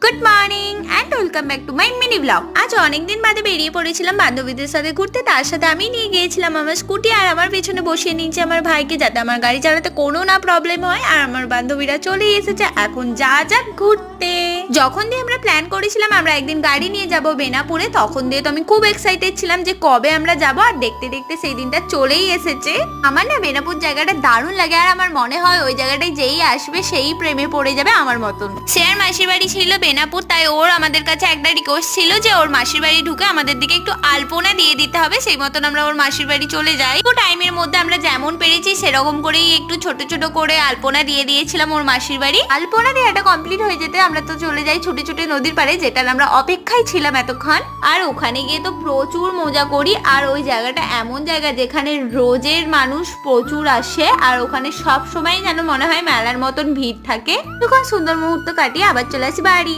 Good morning and welcome back to my mini blog. আজ অনেকদিন বাদে বেরিয়ে পড়েছিলাম বান্ধবীদের সাথে ঘুরতে। তার সাথে আমি নিয়ে গিয়েছিলাম আমার স্কুটি, আর আমার পেছনে বসিয়ে নিয়েছি আমার ভাইকে, যাতে আমার গাড়ি চালাতে কোনো না প্রবলেম হয়। আর আমার বান্ধবীরা চলেই এসেছে, এখন যা যাক ঘুরতে। যখন দিয়ে আমরা প্ল্যান করেছিলাম আমরা একদিন গাড়ি নিয়ে যাব বেনাপুরে, তখন দিয়ে তো আমি খুব এক্সাইটেড ছিলাম যে কবে আমরা যাব। আর দেখতে দেখতে সেই দিনটা চলেই এসেছে। আমার না বেনাপুর জায়গাটা দারুণ লাগে, আর আমার মনে হয় ওই জায়গাটায় যেই আসবে সেই প্রেমে পড়ে যাবে আমার মতন। সে আর মাসির বাড়ি ছিল বেনাপুর, তাই ওর আমাদের কাছে একটা রিকোয়েস্ট ছিল যে ওর মাসির বাড়ি ঢুকে আমাদের দিকে একটু আলপনা দিয়ে দিতে হবে। সেই মতন আমরা ওর মাসির বাড়ি চলে যাই। তো টাইমের মধ্যে আমরা যেমন পেরেছি সেরকম করেই একটু ছোট ছোট করে আলপনা দিয়ে দিয়েছিলাম ওর মাসির বাড়ি। আলপনা দেওয়াটা কমপ্লিট হয়ে যেতে আমরা তো চলে যাই ছুটে ছুটে নদীর পাড়ে, যেটার আমরা অপেক্ষায় ছিলাম এতক্ষণ। আর ওখানে গিয়ে তো প্রচুর মজা করি। আর ওই জায়গাটা এমন জায়গা যেখানে রোজের মানুষ প্রচুর আসে, আর ওখানে সব সময় যেন মনে হয় মেলার মতন ভিড় থাকে। তখন সুন্দর মুহূর্ত কাটিয়ে আবার চলে আসি বাড়ি।